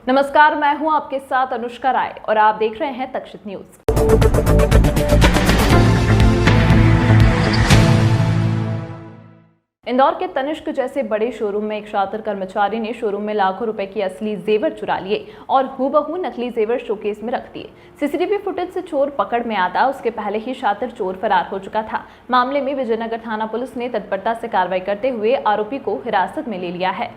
नमस्कार, मैं हूं आपके साथ अनुष्का राय और आप देख रहे हैं तक्षित न्यूज। इंदौर के तनिष्क जैसे बड़े शोरूम में एक शातिर कर्मचारी ने शोरूम में लाखों रुपए की असली जेवर चुरा लिए और हूबहू नकली जेवर शोकेस में रख दिए। सीसीटीवी फुटेज से चोर पकड़ में आता उसके पहले ही शातिर चोर फरार हो चुका था। मामले में विजयनगर थाना पुलिस ने तत्परता से कार्रवाई करते हुए आरोपी को हिरासत में ले लिया है।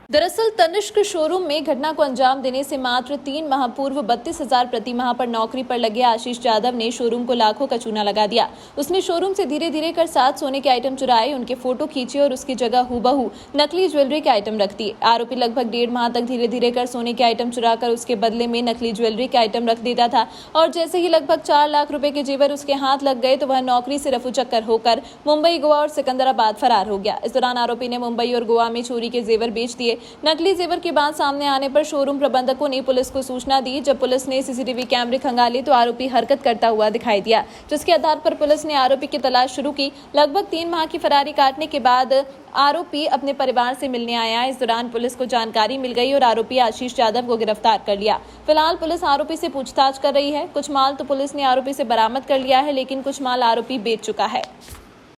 दरअसल तनिष्क शोरूम में घटना को अंजाम देने से मात्र 3 माह पूर्व 32,000 प्रति माह पर नौकरी पर लगे आशीष यादव ने शोरूम को लाखों का चूना लगा दिया। उसने शोरूम से धीरे धीरे कर 7 सोने के आइटम चुराए, उनके फोटो खींचे और उसकी जगह हूबहू नकली ज्वेलरी के आइटम रख दिए। आरोपी लगभग 1.5 माह तक धीरे धीरे कर सोने के आइटम चुराकर उसके बदले में नकली ज्वेलरी के आइटम रख देता था और जैसे ही लगभग 4 लाख रुपए के जेवर उसके हाथ लग गए तो वह नौकरी से रफू चक्कर होकर मुंबई, गोवा और सिकंदराबाद फरार हो गया। इस दौरान आरोपी ने मुंबई और गोवा में चोरी के जेवर बेच दिए। नकली जेवर की बात सामने आने पर शोरूम प्रबंधकों ने पुलिस को सूचना दी। जब पुलिस ने सीसीटीवी कैमरे खंगाले तो आरोपी हरकत करता हुआ दिखाई दिया, जिसके आधार पर पुलिस ने आरोपी की तलाश शुरू की। लगभग 3 माह की फरारी काटने के बाद आरोपी अपने परिवार से मिलने आया। इस दौरान पुलिस को जानकारी मिल गई और आरोपी आशीष यादव को गिरफ्तार कर लिया। फिलहाल पुलिस आरोपी से पूछताछ कर रही है। कुछ माल तो पुलिस ने आरोपी से बरामद कर लिया है, लेकिन कुछ माल आरोपी बेच चुका है।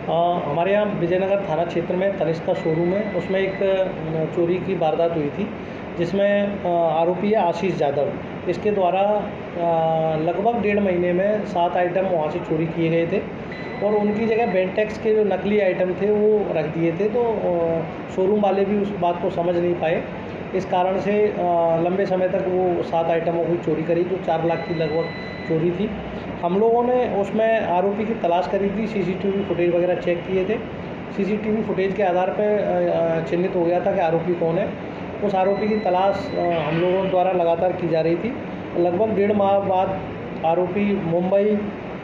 हमारे यहाँ विजयनगर थाना क्षेत्र में तनिष्क का शोरूम है, उसमें एक चोरी की वारदात हुई थी जिसमें आरोपी है आशीष यादव। इसके द्वारा लगभग 1.5 महीने में 7 आइटम वहाँ से चोरी किए गए थे और उनकी जगह बेंटेक्स के जो नकली आइटम थे वो रख दिए थे। तो शोरूम वाले भी उस बात को समझ नहीं पाए। इस कारण से लंबे समय तक वो 7 आइटमों की चोरी करी, जो 4 लाख की लगभग चोरी थी। हम लोगों ने उसमें आरोपी की तलाश करी थी, सीसीटीवी फुटेज वगैरह चेक किए थे। सीसीटीवी फुटेज के आधार पर चिन्हित हो गया था कि आरोपी कौन है। उस आरोपी की तलाश हम लोगों द्वारा लगातार की जा रही थी। लगभग 1.5 माह बाद आरोपी मुंबई,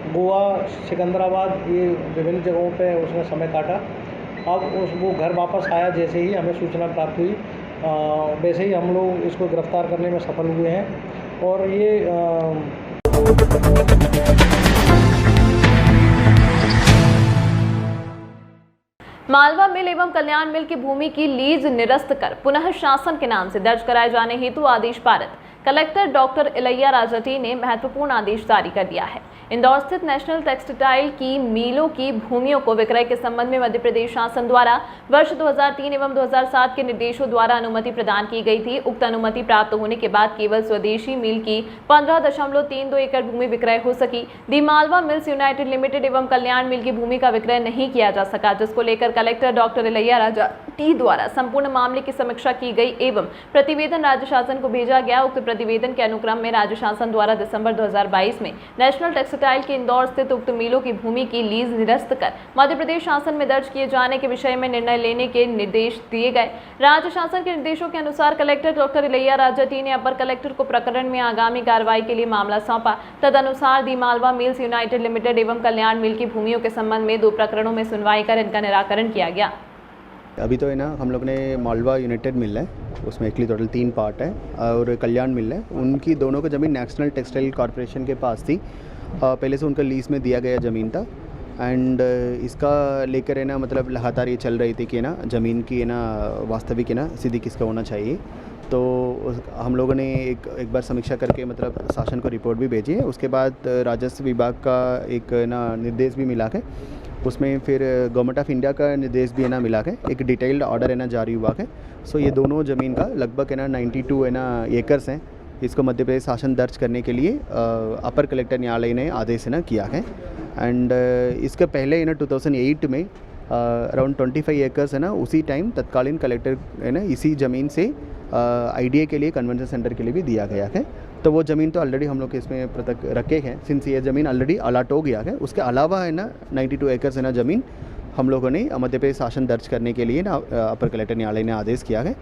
गोवा, सिकंदराबाद ये विभिन्न जगहों पे उसने समय काटा। अब वो घर वापस आया जैसे ही हमें सूचना प्राप्त हुई, वैसे ही हम लोग इसको गिरफ्तार करने में सफल हुए हैं। और ये मालवा मिल एवं कल्याण मिल की भूमि की लीज निरस्त कर पुनः शासन के नाम से दर्ज कराए जाने हेतु आदेश पारित। कलेक्टर डॉक्टर इलैया राजटी ने महत्वपूर्ण आदेश जारी कर दिया है। इंदौर स्थित नेशनल टेक्सटाइल की मिलों की भूमियों को विक्रय के संबंध में मध्य प्रदेश शासन द्वारा वर्ष 2003 एवं 2007 के निर्देशों द्वारा अनुमति प्रदान की गई थी। उक्त अनुमति प्राप्त होने के बाद केवल स्वदेशी मिल की 15.32 एकड़ भूमि विक्रय हो सकी। दी मालवा मिल्स यूनाइटेड लिमिटेड एवं कल्याण मिल की भूमि का विक्रय नहीं किया जा सका, जिसको लेकर कलेक्टर डॉक्टर इलैया राजटी द्वारा संपूर्ण मामले की समीक्षा की गई एवं प्रतिवेदन राज्य शासन को भेजा गया। उक्त प्रतिवेदन के अनुक्रम में राज्य शासन द्वारा दिसंबर 2022 में नेशनल टेक्सटाइल के इंदौर स्थित उक्त मिलों की भूमि की लीज निरस्त कर मध्य प्रदेश शासन में दर्ज किए जाने के विषय में निर्णय लेने के निर्देश दिए गए। राज्य शासन के निर्देशों के अनुसार कलेक्टर डॉक्टर इलैया राजटी ने अपर कलेक्टर को प्रकरण में आगामी कार्रवाई के लिए मामला सौंपा। तदनुसार दी मालवा मिल्स यूनाइटेड लिमिटेड एवं कल्याण मिल की भूमियों के संबंध में 2 प्रकरणों में सुनवाई कर इनका निराकरण किया गया। अभी तो है ना, हम लोग ने मालवा यूनाइटेड मिल है, उसमें एक्चुअली टोटल 3 पार्ट है, और कल्याण मिल है। उनकी दोनों की ज़मीन नेशनल टेक्सटाइल कॉरपोरेशन के पास थी। पहले से उनका लीज़ में दिया गया ज़मीन था। एंड इसका लेकर है ना, मतलब लगातार ये चल रही थी कि ना ज़मीन की है ना वास्तविक है ना सीधी किसका होना चाहिए। तो हम लोगों ने एक बार समीक्षा करके मतलब शासन को रिपोर्ट भी भेजी है। उसके बाद राजस्व विभाग का एक ना निर्देश भी मिला है, उसमें फिर गवर्नमेंट ऑफ इंडिया का निर्देश भी है ना मिला है, एक डिटेल्ड ऑर्डर है ना जारी हुआ है। सो ये दोनों ज़मीन का लगभग है ना 92 है ना एकर्स हैं। इसको मध्य प्रदेश शासन दर्ज करने के लिए अपर कलेक्टर न्यायालय ने आदेश है ना किया है। एंड इसके पहले है ना 2008 में अराउंड 25 एकर्स है ना उसी टाइम तत्कालीन कलेक्टर है ना इसी ज़मीन से IDA के लिए कन्वेंशन सेंटर के लिए भी दिया गया है। तो वो ज़मीन तो ऑलरेडी हम लोग इसमें पृथक रखे हैं, सिंस ये ज़मीन ऑलरेडी अलाट हो गया है। उसके अलावा है ना 92 एकर्स है ना ज़मीन हम लोगों ने मध्य प्रदेश शासन दर्ज करने के लिए ना अपर कलेक्टर न्यायालय ने आदेश किया है।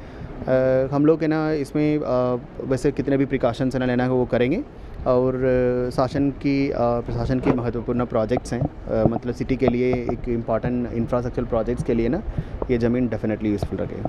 हम लोग है ना इसमें वैसे कितने भी प्रिकॉशंस है ना लेना है वो करेंगे। और प्रशासन की महत्वपूर्ण प्रोजेक्ट्स हैं, मतलब सिटी के लिए एक इम्पॉर्टेंट इंफ्रास्ट्रक्चर प्रोजेक्ट्स के लिए ना ये ज़मीन डेफिनेटली यूज़फुल रखेगा।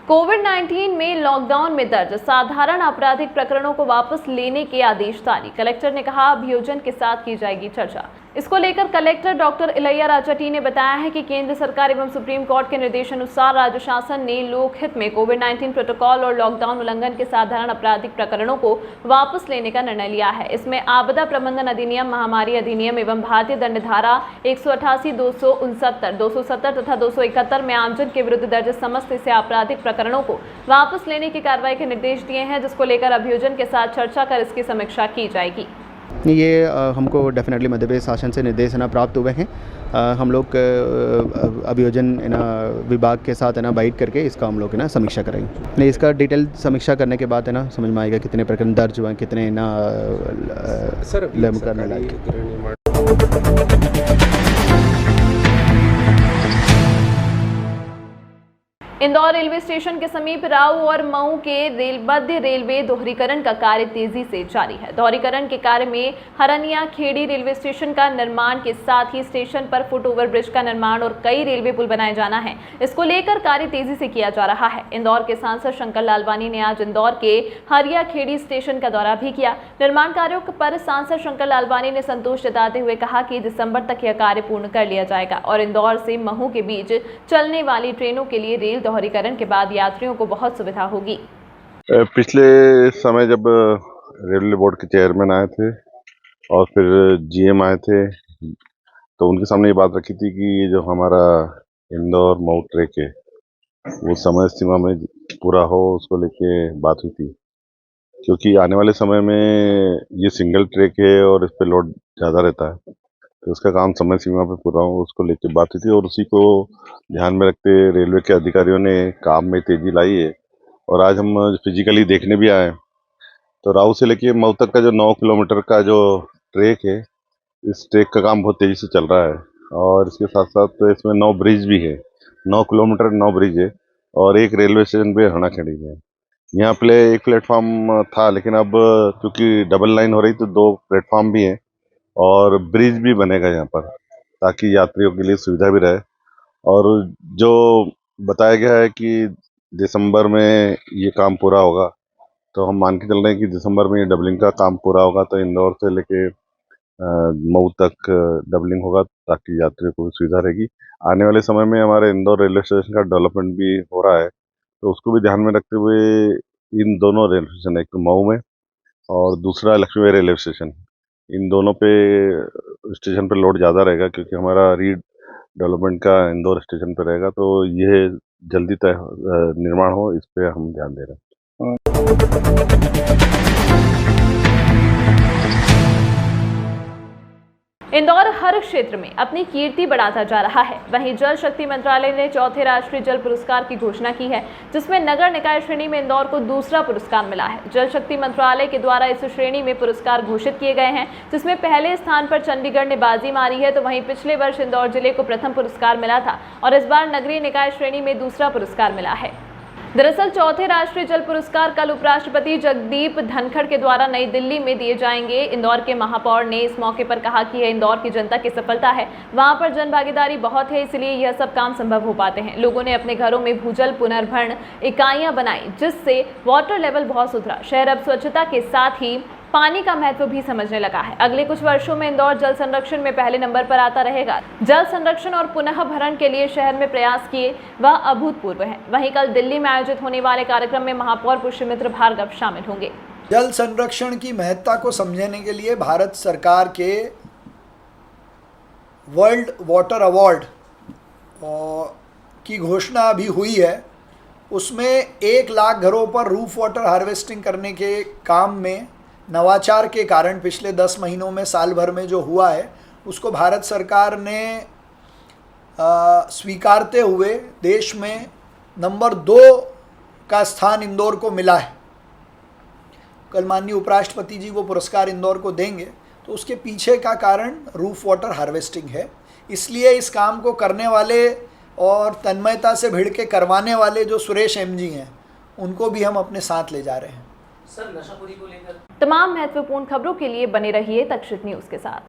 कोविड-19 कोविड-19 में लॉकडाउन में दर्ज साधारण आपराधिक प्रकरणों को वापस लेने के आदेश जारी। कलेक्टर ने कहा, अभियोजन के साथ की जाएगी चर्चा। इसको लेकर collector doctor Ilaiya Raja T ने बताया है कि केंद्र सरकार एवं सुप्रीम कोर्ट के निर्देशानुसार राज्य शासन ने लोकहित में कोविड-19 प्रोटोकॉल और लॉकडाउन उल्लंघन के साधारण आपराधिक प्रकरणों को वापस लेने का निर्णय लिया है। इसमें आपदा प्रबंधन अधिनियम, महामारी अधिनियम एवं भारतीय दंड धारा 188, 269, 270 तथा 271 में आमजन के विरुद्ध दर्ज समस्त से आपराधिक प्रकरणों को वापस लेने की कार्रवाई के निर्देश दिए हैं, जिसको लेकर अभियोजन के साथ चर्चा कर इसकी समीक्षा की जाएगी। ये हमको डेफिनेटली मध्य प्रदेश शासन से निर्देश प्राप्त हुए हैं। हम लोग अभियोजन विभाग के साथ बाइट करके इसका हम लोग समीक्षा करेंगे। इसका डिटेल समीक्षा करने के बाद समझ में आएगा कितने प्रकरण दर्ज हुए हैं, कितने करने लायक। इंदौर रेलवे स्टेशन के समीप राऊ और मऊ के मध्य रेलवे दोहरीकरण का कार्य तेजी से जारी है। दोहरीकरण के कार्य में हरनिया खेड़ी रेलवे स्टेशन का निर्माण के साथ ही स्टेशन पर फुट ओवर ब्रिज का निर्माण और कई रेलवे पुल बनाए जाना है। इसको लेकर कार्य तेजी से किया जा रहा है। इंदौर के सांसद शंकर लालवानी ने आज इंदौर के हरिया खेड़ी स्टेशन का दौरा भी किया। निर्माण कार्यों पर सांसद शंकर लालवानी ने संतोष जताते हुए कहा कि दिसंबर तक यह कार्य पूर्ण कर लिया जाएगा और इंदौर से महू के बीच चलने वाली ट्रेनों के लिए रेल दोहरीकरण के बाद यात्रियों को बहुत सुविधा होगी। पिछले समय जब रेलवे बोर्ड के चेयरमैन आए थे और फिर जीएम आए थे, तो उनके सामने ये बात रखी थी कि ये जो हमारा इंदौर मऊ ट्रैक है वो समय सीमा में पूरा हो, उसको लेके बात हुई थी। क्योंकि आने वाले समय में ये सिंगल ट्रैक है और इस पे लोड ज़्यादा रहता है, तो उसका काम समय सीमा पे पूरा हो, उसको लेके बात हुई थी। और उसी को ध्यान में रखते रेलवे के अधिकारियों ने काम में तेजी लाई है। और आज हम फिजिकली देखने भी आए, तो राऊ से लेके मऊ तक का जो 9 किलोमीटर का जो ट्रैक है, इस ट्रैक का काम बहुत तेजी से चल रहा है। और इसके साथ साथ तो इसमें 9 ब्रिज भी है, 9 किलोमीटर 9 ब्रिज है और एक रेलवे स्टेशन पे हरना खेड़ी है। यहाँ पे एक प्लेटफॉर्म था, लेकिन अब क्योंकि डबल लाइन हो रही तो 2 प्लेटफॉर्म भी हैं और ब्रिज भी बनेगा यहाँ पर, ताकि यात्रियों के लिए सुविधा भी रहे। और जो बताया गया है कि दिसंबर में ये काम पूरा होगा, तो हम मान के चल रहे हैं कि दिसंबर में ये डबलिंग का काम पूरा होगा, तो इंदौर से लेके मऊ तक डबलिंग होगा, ताकि यात्रियों को भी सुविधा रहेगी। आने वाले समय में हमारे इंदौर रेलवे स्टेशन का डेवलपमेंट भी हो रहा है, तो उसको भी ध्यान में रखते हुए इन दोनों रेलवे स्टेशन, एक तो मऊ में और दूसरा लक्ष्मी रेलवे स्टेशन, इन दोनों पे स्टेशन पे लोड ज़्यादा रहेगा, क्योंकि हमारा रीड डेवलपमेंट का इंदौर स्टेशन पे रहेगा। तो ये जल्दी तय निर्माण हो, इस पे हम ध्यान दे रहे हैं। इंदौर हर क्षेत्र में अपनी कीर्ति बढ़ाता जा रहा है। वहीं जल शक्ति मंत्रालय ने चौथे राष्ट्रीय जल पुरस्कार की घोषणा की है, जिसमें नगर निकाय श्रेणी में इंदौर को दूसरा पुरस्कार मिला है। जल शक्ति मंत्रालय के द्वारा इस श्रेणी में पुरस्कार घोषित किए गए हैं, जिसमें पहले स्थान पर चंडीगढ़ ने बाजी मारी है, तो वहीं पिछले वर्ष इंदौर जिले को प्रथम पुरस्कार मिला था और इस बार नगरीय निकाय श्रेणी में दूसरा पुरस्कार मिला है। दरअसल चौथे राष्ट्रीय जल पुरस्कार कल उपराष्ट्रपति जगदीप धनखड़ के द्वारा नई दिल्ली में दिए जाएंगे। इंदौर के महापौर ने इस मौके पर कहा कि यह इंदौर की जनता की सफलता है। वहां पर जन भागीदारी बहुत है, इसलिए यह सब काम संभव हो पाते हैं। लोगों ने अपने घरों में भूजल पुनर्भरण इकाइयां बनाई, जिससे वाटर लेवल बहुत सुधरा। शहर अब स्वच्छता के साथ ही पानी का महत्व भी समझने लगा है। अगले कुछ वर्षों में इंदौर जल संरक्षण में पहले नंबर पर आता रहेगा। जल संरक्षण और पुनः भरण के लिए शहर में प्रयास किए वह अभूतपूर्व है। वहीं कल दिल्ली में आयोजित होने वाले कार्यक्रम में महापौर पुष्यमित्र भार्गव शामिल होंगे। जल संरक्षण की महत्ता को समझने के लिए भारत सरकार के वर्ल्ड वाटर अवार्ड की घोषणा अभी हुई है। उसमें 1 लाख घरों पर रूफ वाटर हार्वेस्टिंग करने के काम में नवाचार के कारण पिछले 10 महीनों में, साल भर में जो हुआ है, उसको भारत सरकार ने स्वीकारते हुए देश में नंबर 2 का स्थान इंदौर को मिला है। कल माननीय उपराष्ट्रपति जी वो पुरस्कार इंदौर को देंगे, तो उसके पीछे का कारण रूफ वाटर हार्वेस्टिंग है। इसलिए इस काम को करने वाले और तन्मयता से भिड़ के करवाने वाले जो सुरेश एमजी हैं, उनको भी हम अपने साथ ले जा रहे हैं। सर, नशाखोरी को लेकर तमाम महत्वपूर्ण खबरों के लिए बने रहिए तक्षशित न्यूज़ के साथ।